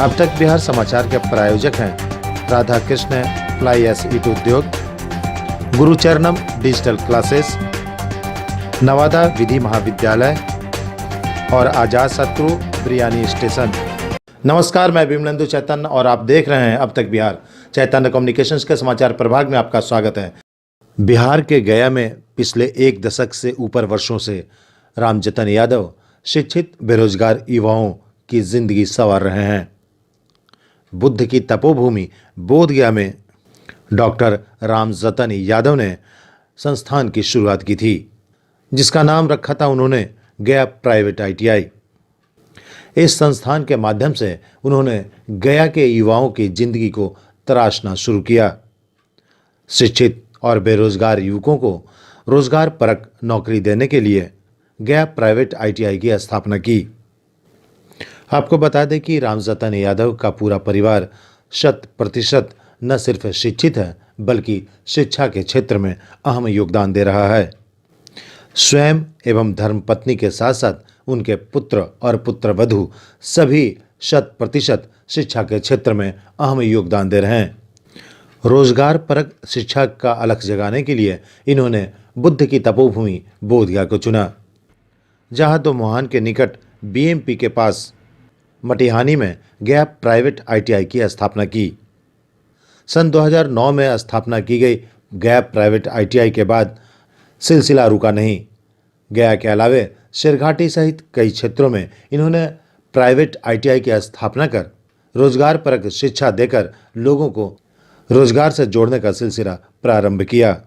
अब तक बिहार समाचार के प्रायोजक हैं राधा कृष्ण फ्लाई एस ईट उद्योग, गुरुचरणम डिजिटल क्लासेस, नवादा विधि महाविद्यालय और आजाद शत्रु बिरयानी स्टेशन। नमस्कार, मैं विमलेंदु चैतन्य और आप देख रहे हैं अब तक बिहार। चैतन्य कम्युनिकेशंस के समाचार प्रभाग में आपका स्वागत है। बिहार के गया में पिछले एक दशक से ऊपर वर्षों से रामजतन यादव शिक्षित बेरोजगार युवाओं की जिंदगी संवार रहे हैं। बुद्ध की तपोभूमि बोधगया में डॉक्टर रामजतन यादव ने संस्थान की शुरुआत की थी, जिसका नाम रखा था उन्होंने गया प्राइवेट ITI। इस संस्थान के माध्यम से उन्होंने गया के युवाओं की जिंदगी को तराशना शुरू किया। शिक्षित और बेरोजगार युवकों को रोजगार परक नौकरी देने के लिए गया प्राइवेट ITI की स्थापना की। आपको बता दें कि रामजतन यादव का पूरा परिवार 100% न सिर्फ शिक्षित है, बल्कि शिक्षा के क्षेत्र में अहम योगदान दे रहा है। स्वयं एवं धर्मपत्नी के साथ साथ उनके पुत्र और पुत्रवधू सभी 100% शिक्षा के क्षेत्र में अहम योगदान दे रहे हैं। रोजगार परक शिक्षा का अलख जगाने के लिए इन्होंने बुद्ध की तपोभूमि बोधगया को चुना, जहां दो मोहान के निकट BMP के पास मटिहानी में गया प्राइवेट ITI की स्थापना की। सन 2009 में स्थापना की गई गया प्राइवेट ITI के बाद सिलसिला रुका नहीं। गया के अलावे शेरघाटी सहित कई क्षेत्रों में इन्होंने प्राइवेट ITI की स्थापना कर रोजगार परक शिक्षा देकर लोगों को रोजगार से जोड़ने का सिलसिला प्रारंभ किया।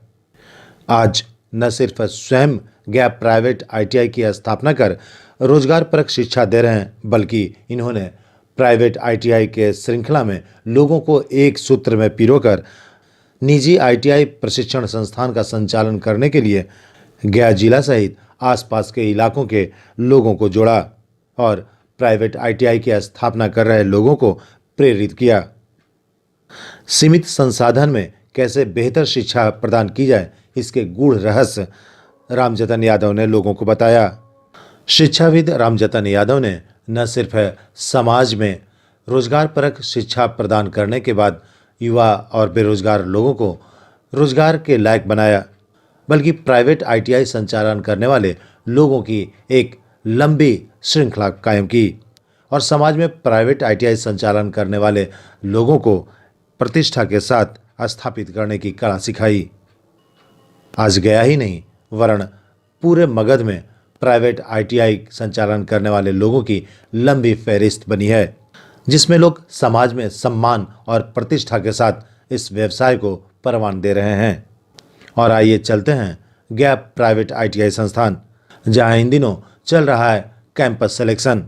आज न सिर्फ स्वयं गया प्राइवेट ITI की स्थापना कर रोजगार परक शिक्षा दे रहे हैं, बल्कि इन्होंने प्राइवेट ITI के श्रृंखला में लोगों को एक सूत्र में पिरोकर निजी ITI प्रशिक्षण संस्थान का संचालन करने के लिए गया जिला सहित आसपास के इलाकों के लोगों को जोड़ा और प्राइवेट ITI की स्थापना कर रहे लोगों को प्रेरित किया। सीमित संसाधन में कैसे बेहतर शिक्षा प्रदान की जाए, इसके गूढ़ रहस्य रामजतन यादव ने लोगों को बताया। शिक्षाविद रामजतन यादव ने न सिर्फ समाज में रोजगार परक शिक्षा प्रदान करने के बाद युवा और बेरोजगार लोगों को रोजगार के लायक बनाया, बल्कि प्राइवेट ITI संचालन करने वाले लोगों की एक लंबी श्रृंखला कायम की और समाज में प्राइवेट ITI संचालन करने वाले लोगों को प्रतिष्ठा के साथ स्थापित करने की कला सिखाई। आज गया ही नहीं वरन पूरे मगध में प्राइवेट ITI संचालन करने वाले लोगों की लंबी फहरिस्त बनी है, जिसमें लोग समाज में सम्मान और प्रतिष्ठा के साथ इस व्यवसाय को परवान दे रहे हैं। और आइए चलते हैं गया प्राइवेट ITI संस्थान, जहां इन दिनों चल रहा है कैंपस सिलेक्शन।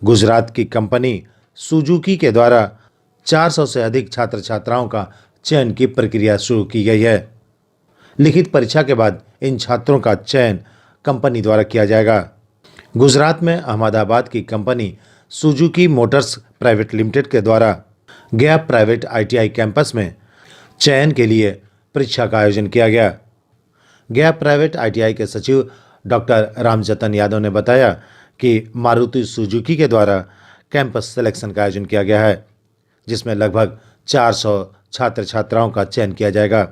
गुजरात की कंपनी सुजुकी के द्वारा 400 से अधिक छात्र छात्राओं का चयन की प्रक्रिया शुरू की गई है। लिखित परीक्षा के बाद इन छात्रों का चयन कंपनी द्वारा किया जाएगा। गुजरात में अहमदाबाद की company Suzuki Motors private limited के द्वारा गया प्राइवेट ITI कैंपस में चयन के लिए परीक्षा का आयोजन किया गया। गया प्राइवेट ITI के सचिव डॉक्टर रामजतन यादव ने बताया कि मारुति सुजुकी के द्वारा कैंपस सिलेक्शन का आयोजन किया गया है, जिसमें लगभग 400 छात्र छात्राओं का चयन किया जाएगा।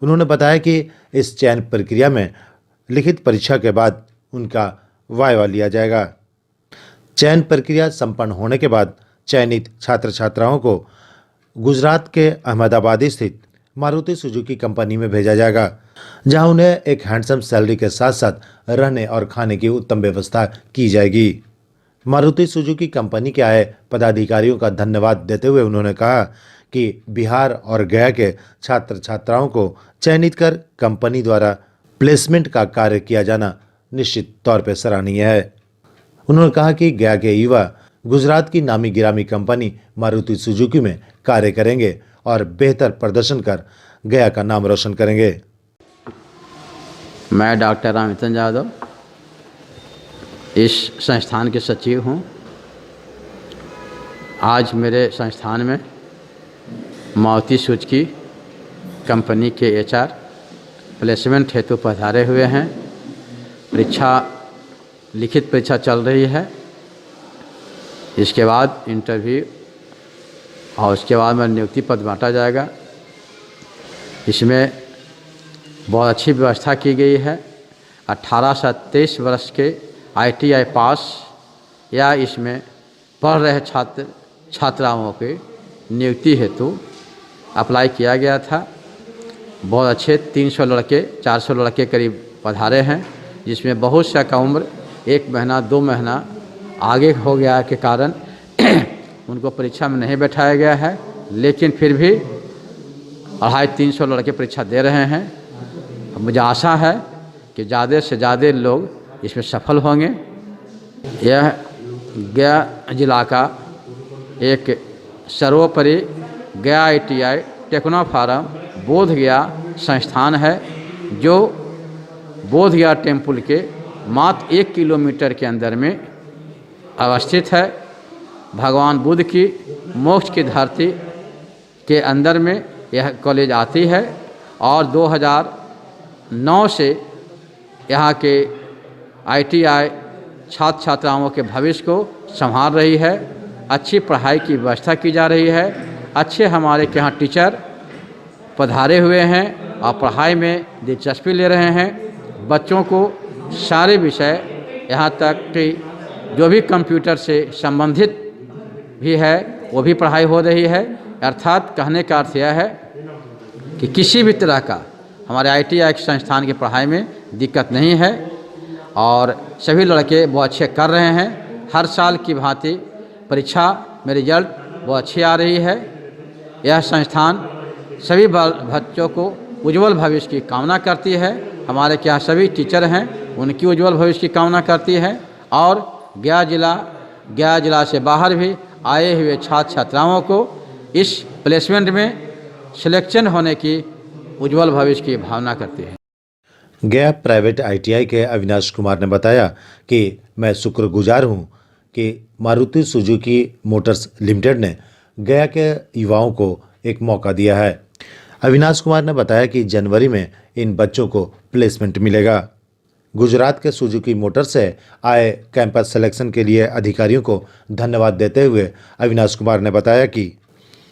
उन्होंने बताया कि इस चयन प्रक्रिया में लिखित परीक्षा के बाद उनका वाइवा लिया जाएगा। चयन प्रक्रिया संपन्न होने के बाद चयनित छात्र छात्राओं को गुजरात के अहमदाबाद स्थित मारुति सुजुकी कंपनी में भेजा जाएगा, जहां उन्हें एक हैंडसम सैलरी के साथ साथ रहने और खाने की उत्तम व्यवस्था की जाएगी। मारुति सुजुकी कंपनी के आए पदाधिकारियों का धन्यवाद देते हुए उन्होंने कहा कि बिहार और गया के छात्र छात्राओं को चयनित कर कंपनी द्वारा प्लेसमेंट का कार्य किया जाना निश्चित तौर पर सराहनीय है। उन्होंने कहा कि गया के युवा गुजरात की नामी गिरामी कंपनी मारुति सुजुकी में कार्य करेंगे और बेहतर प्रदर्शन कर गया का नाम रोशन करेंगे। मैं डॉक्टर रामजतन यादव इस संस्थान के सचिव हूँ। आज मेरे संस्थान में मारुति सुजुकी कंपनी के HR प्लेसमेंट हेतु पधारे हुए हैं। लिखित परीक्षा चल रही है। इसके बाद इंटरव्यू और उसके बाद में नियुक्ति पद बांटा जाएगा। इसमें बहुत अच्छी व्यवस्था की गई है। 18 से 23 वर्ष के ITI पास या इसमें पढ़ रहे छात्र छात्राओं के नियुक्ति हेतु अप्लाई किया गया था। बहुत अच्छे 300 लड़के 400 लड़के करीब पधारे हैं, जिसमें बहुत सा का उम्र 1 महीना 2 महीना आगे हो गया के कारण उनको परीक्षा में नहीं बैठाया गया है, लेकिन फिर भी 250-300 लड़के परीक्षा दे रहे हैं। मुझे आशा है कि ज़्यादा से ज़्यादा लोग इसमें सफल होंगे। यह गया जिला का एक सर्वोपरि गया ITI टेक्नो फार्म बोध गया संस्थान है, जो बोध गया टेम्पल के मात्र 1 किलोमीटर के अंदर में अवस्थित है। भगवान बुद्ध की मोक्ष की धरती के अंदर में यह कॉलेज आती है और 2009 से यहाँ के ITI छात्र छात्राओं के भविष्य को संभाल रही है। अच्छी पढ़ाई की व्यवस्था की जा रही है। अच्छे हमारे के यहाँ टीचर पधारे हुए हैं और पढ़ाई में दिलचस्पी ले रहे हैं। बच्चों को सारे विषय यहाँ तक कि जो भी कंप्यूटर से संबंधित भी है वो भी पढ़ाई हो रही है। अर्थात कहने का अर्थ यह है कि किसी भी तरह का हमारे ITI संस्थान की पढ़ाई में दिक्कत नहीं है और सभी लड़के बहुत अच्छे कर रहे हैं। हर साल की भांति परीक्षा में रिजल्ट बहुत अच्छी आ रही है। यह संस्थान सभी बच्चों को उज्जवल भविष्य की कामना करती है। हमारे क्या सभी टीचर हैं उनकी उज्जवल भविष्य की कामना करती है और गया जिला से बाहर भी आए हुए छात्र छात्राओं को इस प्लेसमेंट में सिलेक्शन होने की उज्जवल भविष्य की भावना करती है। गया प्राइवेट ITI के अविनाश कुमार ने बताया कि मैं शुक्रगुजार हूं कि मारुति सुजुकी मोटर्स लिमिटेड ने गया के युवाओं को एक मौका दिया है। अविनाश कुमार ने बताया कि जनवरी में इन बच्चों को प्लेसमेंट मिलेगा। गुजरात के सुजुकी मोटर्स से आए कैंपस सिलेक्शन के लिए अधिकारियों को धन्यवाद देते हुए अविनाश कुमार ने बताया कि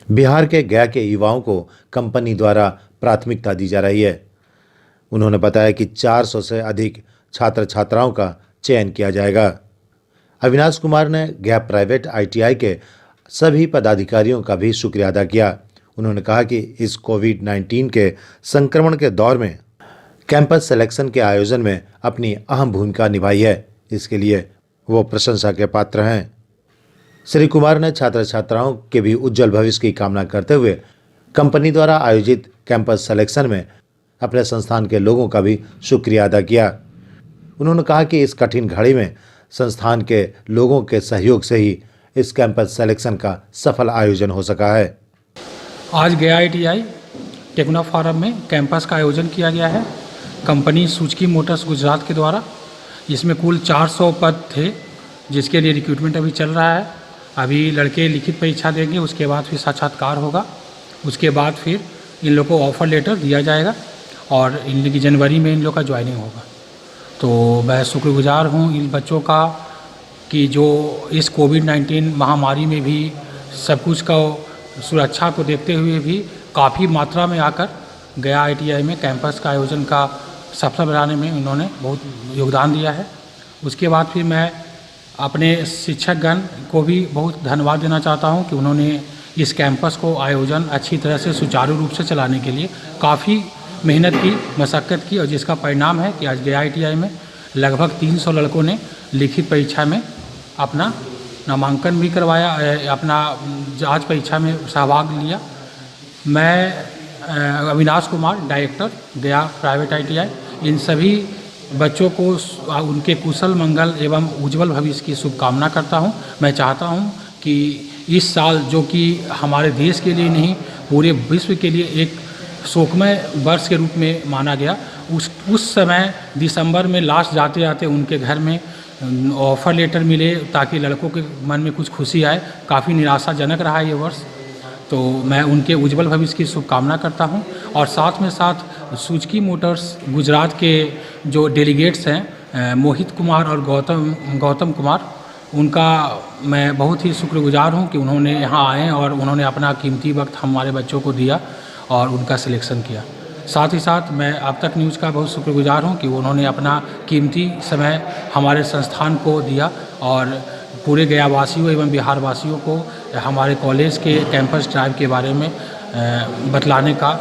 बिहार के गया के युवाओं को कंपनी द्वारा प्राथमिकता दी जा रही है। उन्होंने बताया कि 400 से अधिक छात्र छात्राओं का चयन किया जाएगा। अविनाश कुमार ने गया प्राइवेट ITI के सभी पदाधिकारियों का भी शुक्रिया अदा किया। उन्होंने कहा कि इस कोविड-19 के संक्रमण के दौर में कैंपस सिलेक्शन के आयोजन में अपनी अहम भूमिका निभाई है, इसके लिए वो प्रशंसा के पात्र हैं। श्री कुमार ने छात्र छात्राओं के भी उज्जवल भविष्य की कामना करते हुए कंपनी द्वारा आयोजित कैंपस सिलेक्शन में अपने संस्थान के लोगों का भी शुक्रिया अदा किया। उन्होंने कहा कि इस कठिन घड़ी में संस्थान के लोगों के सहयोग से ही इस कैंपस सिलेक्शन का सफल आयोजन हो सका है। आज गया ITI टेक्नो फार्म में कैंपस का आयोजन किया गया है कंपनी सुजुकी मोटर्स गुजरात के द्वारा। इसमें कुल 400 पद थे, जिसके लिए रिक्रूटमेंट अभी चल रहा है। अभी लड़के लिखित परीक्षा देंगे, उसके बाद फिर साक्षात्कार होगा, उसके बाद फिर इन लोग को ऑफर लेटर दिया जाएगा और इन लोग की जनवरी में इन लोग का ज्वाइनिंग होगा। तो मैं शुक्रगुजार हूँ इन बच्चों का कि जो इस कोविड-19 महामारी में भी सब कुछ का सुरक्षा को देखते हुए भी काफ़ी मात्रा में आकर गया ITI में कैंपस का आयोजन का सफल बनाने में उन्होंने बहुत योगदान दिया है। उसके बाद फिर मैं अपने शिक्षकगण को भी बहुत धन्यवाद देना चाहता हूं कि उन्होंने इस कैंपस को आयोजन अच्छी तरह से सुचारू रूप से चलाने के लिए काफ़ी मेहनत की, मशक्क़त की और जिसका परिणाम है कि आज गया ITI में लगभग 300 लड़कों ने लिखित परीक्षा में अपना नामांकन भी करवाया, अपना जांच परीक्षा में सहभाग लिया। मैं अविनाश कुमार, डायरेक्टर गया प्राइवेट ITI, इन सभी बच्चों को उनके कुशल मंगल एवं उज्जवल भविष्य की शुभकामना करता हूं। मैं चाहता हूं कि इस साल, जो कि हमारे देश के लिए नहीं पूरे विश्व के लिए एक शोकमय वर्ष के रूप में माना गया, उस समय दिसंबर में लास्ट जाते जाते उनके घर में ऑफ़र लेटर मिले ताकि लड़कों के मन में कुछ खुशी आए। काफ़ी निराशाजनक रहा ये वर्ष, तो मैं उनके उज्जवल भविष्य की शुभकामना करता हूं। और साथ में साथ सुजुकी मोटर्स गुजरात के जो डेलीगेट्स हैं मोहित कुमार और गौतम कुमार, उनका मैं बहुत ही शुक्रगुजार हूं कि उन्होंने यहाँ आए और उन्होंने अपना कीमती वक्त हमारे बच्चों को दिया और उनका सिलेक्शन किया। साथ ही साथ मैं अब तक न्यूज़ का बहुत शुक्रगुजार हूं कि उन्होंने अपना कीमती समय हमारे संस्थान को दिया और पूरे गया वासियों एवं बिहार वासियों को हमारे कॉलेज के कैंपस ड्राइव के बारे में बतलाने का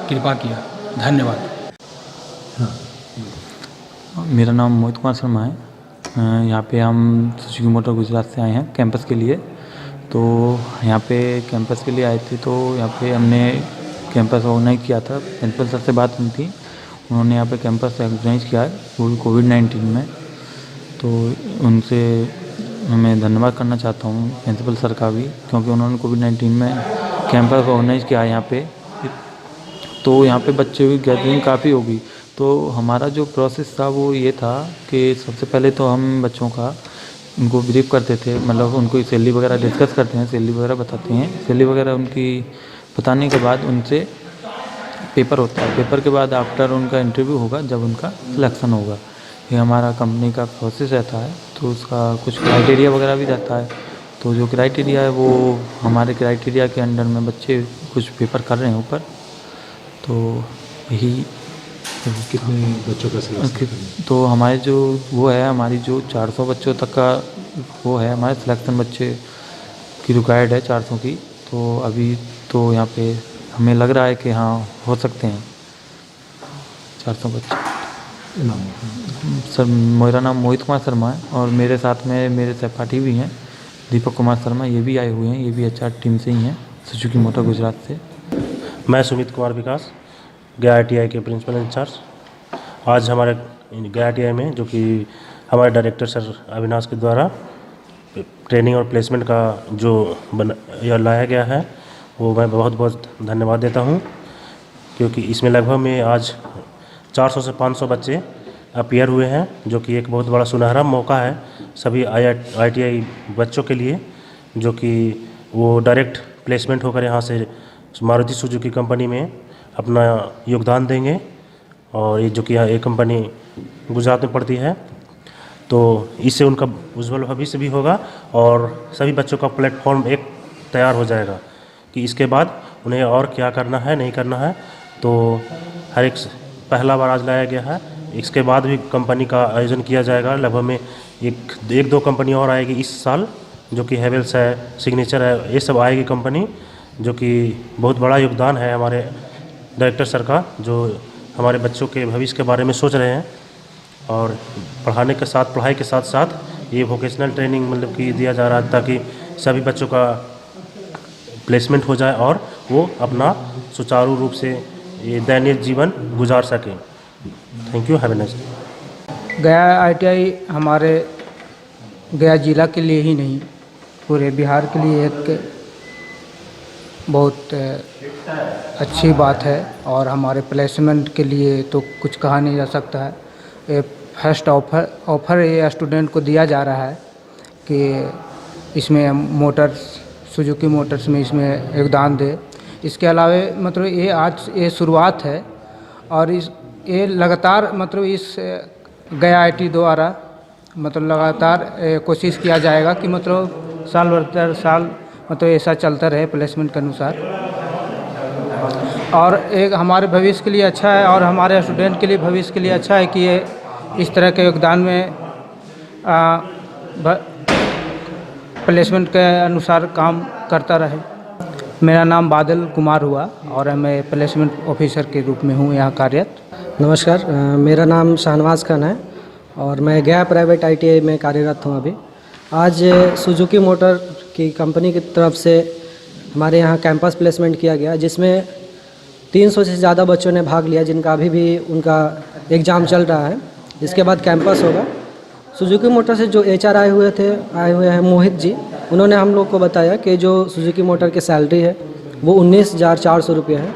कृपा किया। धन्यवाद। मेरा नाम मोहित कुमार शर्मा है। यहाँ पे हम सुजुकी मोटर गुजरात से आए हैं कैंपस के लिए। तो यहाँ पे कैंपस के लिए आए थे, तो यहाँ पे हमने कैंपस ऑर्गेनाइज किया था। प्रिंसिपल सर से बात हुई थी, उन्होंने यहाँ पे कैंपस ऑर्गेनाइज किया है कोविड-19 में। तो उनसे मैं धन्यवाद करना चाहता हूँ प्रिंसिपल सर का भी, क्योंकि उन्होंने कोविड-19 में कैंपस ऑर्गेनाइज किया है यहाँ पे। तो यहाँ पे बच्चों की गैदरिंग काफ़ी होगी। तो हमारा जो प्रोसेस था वो ये था कि सबसे पहले तो हम बच्चों का उनको ब्रीफ करते थे, मतलब उनको सैलरी वगैरह डिस्कस करते हैं, सैलरी वगैरह बताते हैं। सैलरी वगैरह उनकी बताने के बाद उनसे पेपर होता है। पेपर के बाद आफ्टर उनका इंटरव्यू होगा, जब उनका सिलेक्शन होगा। ये हमारा कंपनी का प्रोसेस रहता है। तो उसका कुछ क्राइटेरिया वगैरह भी रहता है। तो जो क्राइटेरिया है वो हमारे क्राइटेरिया के अंडर में बच्चे कुछ पेपर कर रहे हैं ऊपर। तो यही कितने बच्चों का सिलेक्शन? तो हमारे जो वो है, हमारी जो 400 बच्चों तक का वो है, हमारे सिलेक्शन बच्चे की रिक्वायर्ड है 400 की। तो अभी तो यहाँ पे हमें लग रहा है कि हाँ हो सकते हैं 400 बच्चे। सर मेरा नाम मोहित कुमार शर्मा है और मेरे साथ में मेरे सहपाठी भी हैं, दीपक कुमार शर्मा, ये भी आए हुए हैं। ये भी HR टीम से ही हैं, सुजुकी मोटर गुजरात से। मैं सुमित कुमार विकास, गया ITI के प्रिंसिपल इंचार्ज। आज हमारे गया ITI में जो कि हमारे डायरेक्टर सर अविनाश के द्वारा ट्रेनिंग और प्लेसमेंट का जो यह लाया गया है, वो मैं बहुत बहुत धन्यवाद देता हूँ, क्योंकि इसमें लगभग में आज 400 से 500 बच्चे अपीयर हुए हैं, जो कि एक बहुत बड़ा सुनहरा मौका है सभी ITI बच्चों के लिए, जो कि वो डायरेक्ट प्लेसमेंट होकर यहाँ से मारुति सुजुकी कंपनी में अपना योगदान देंगे। और ये जो कि यहाँ एक कंपनी गुजरात में पड़ती है, तो इससे उनका उज्ज्वल भविष्य भी होगा और सभी बच्चों का प्लेटफॉर्म एक तैयार हो जाएगा कि इसके बाद उन्हें और क्या करना है, नहीं करना है। तो हर एक पहला बार आज लाया गया है। इसके बाद भी कंपनी का आयोजन किया जाएगा। लगभग में एक दो कंपनी और आएगी इस साल, जो कि हेवेल्स है, सिग्नेचर है, ये सब आएगी कंपनी, जो कि बहुत बड़ा योगदान है हमारे डायरेक्टर सर का, जो हमारे बच्चों के भविष्य के बारे में सोच रहे हैं। और पढ़ाई के साथ साथ ये वोकेशनल ट्रेनिंग मतलब कि दिया जा रहा है, ताकि सभी बच्चों का प्लेसमेंट हो जाए और वो अपना सुचारू रूप से ये दैनिक जीवन गुजार सकें। Thank you, have a nice day. गया ITI हमारे गया ज़िला के लिए ही नहीं, पूरे बिहार के लिए एक बहुत अच्छी बात है। और हमारे प्लेसमेंट के लिए तो कुछ कहा नहीं जा सकता है। ये फर्स्ट ऑफ़र ये स्टूडेंट को दिया जा रहा है कि इसमें मोटर्स, सुजुकी मोटर्स में इसमें योगदान दे। इसके अलावा मतलब ये आज ये शुरुआत है और ये लगातार मतलब इस गया ITI द्वारा मतलब लगातार कोशिश किया जाएगा कि मतलब साल भर साल मतलब ऐसा चलता रहे प्लेसमेंट के अनुसार। और एक हमारे भविष्य के लिए अच्छा है और हमारे स्टूडेंट के लिए भविष्य के लिए अच्छा है कि ये इस तरह के योगदान में प्लेसमेंट के अनुसार काम करता रहे। मेरा नाम बादल कुमार हुआ और मैं प्लेसमेंट ऑफिसर के रूप में हूँ यहाँ कार्यरत। नमस्कार, मेरा नाम शाहनवाज खान है और मैं गया प्राइवेट ITI में कार्यरत हूँ अभी। आज सुजुकी मोटर की कंपनी की तरफ से हमारे यहाँ कैंपस प्लेसमेंट किया गया, जिसमें 300 से ज़्यादा बच्चों ने भाग लिया, जिनका अभी भी उनका एग्ज़ाम चल रहा है। इसके बाद कैंपस होगा। सुजुकी मोटर से जो HR आए हुए हैं मोहित जी, उन्होंने हम लोग को बताया कि जो सुजुकी मोटर की सैलरी है वो 19,400 रुपये है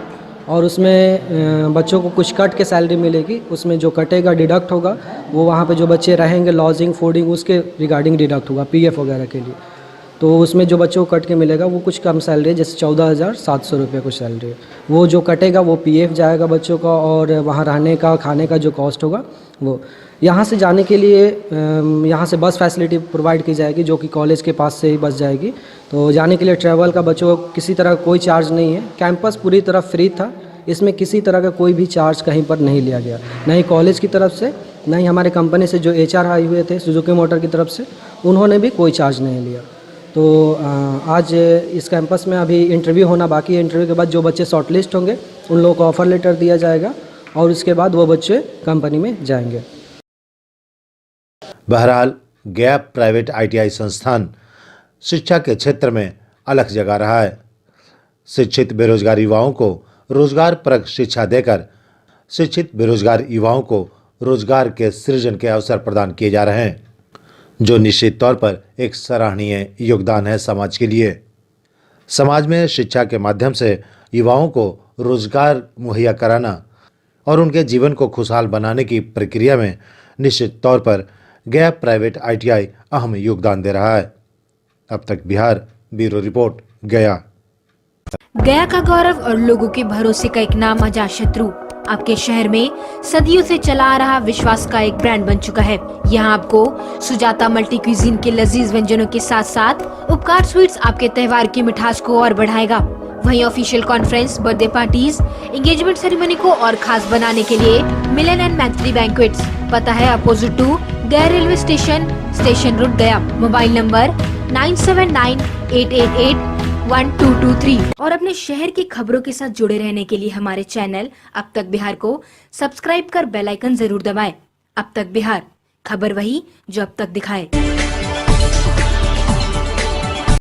और उसमें बच्चों को कुछ कट के सैलरी मिलेगी। उसमें जो कटेगा डिडक्ट होगा वो वहाँ पे जो बच्चे रहेंगे लॉजिंग फूडिंग उसके रिगार्डिंग डिडक्ट होगा, PF वगैरह के लिए। तो उसमें जो बच्चों को कट के मिलेगा वो कुछ कम सैलरी है, जैसे 14,700 रुपये कुछ सैलरी है। वो जो कटेगा वो पीएफ जाएगा बच्चों का, और वहाँ रहने का खाने का जो कॉस्ट होगा वो। यहाँ से जाने के लिए यहाँ से बस फैसिलिटी प्रोवाइड की जाएगी, जो कि कॉलेज के पास से ही बस जाएगी। तो जाने के लिए ट्रैवल का बच्चों को किसी तरह कोई चार्ज नहीं है। कैंपस पूरी तरह फ्री था, इसमें किसी तरह का कोई भी चार्ज कहीं पर नहीं लिया गया, न ही कॉलेज की तरफ से, न ही हमारे कंपनी से जो HR आए हुए थे सुजुकी मोटर की तरफ से, उन्होंने भी कोई चार्ज नहीं लिया। तो आज इस कैंपस में अभी इंटरव्यू होना बाकी है। इंटरव्यू के बाद जो बच्चे शॉर्टलिस्ट होंगे उन लोगों को ऑफ़र लेटर दिया जाएगा, और उसके बाद वो बच्चे कंपनी में जाएंगे। बहरहाल गया प्राइवेट ITI संस्थान शिक्षा के क्षेत्र में अलग जगह रहा है। शिक्षित बेरोजगार युवाओं को रोजगारपरक शिक्षा देकर शिक्षित बेरोजगार युवाओं को रोजगार के सृजन के अवसर प्रदान किए जा रहे हैं, जो निश्चित तौर पर एक सराहनीय योगदान है समाज के लिए। समाज में शिक्षा के माध्यम से युवाओं को रोजगार मुहैया कराना और उनके जीवन को खुशहाल बनाने की प्रक्रिया में निश्चित तौर पर गया प्राइवेट ITI अहम योगदान दे रहा है। अब तक बिहार ब्यूरो रिपोर्ट गया। गया का गौरव और लोगों के भरोसे का एक नाम अजातशत्रु आपके शहर में सदियों से चला आ रहा विश्वास का एक ब्रांड बन चुका है। यहाँ आपको सुजाता मल्टी क्यूजीन के लजीज व्यंजनों के साथ साथ उपकार स्वीट्स आपके त्योहार की मिठास को और बढ़ाएगा। वहीं official conference, birthday parties, engagement ceremony को और खास बनाने के लिए मिलन एंड मैत्री बैंक्वेट्स, पता है अपोजिट टू गया रेलवे स्टेशन, स्टेशन रोड गया। Mobile number 9798881223। और अपने शहर की खबरों के साथ जुड़े रहने के लिए हमारे चैनल अब तक बिहार को सब्सक्राइब कर बेल आइकन जरूर दबाएं। अब तक बिहार, खबर वही जो अब तक दिखाए।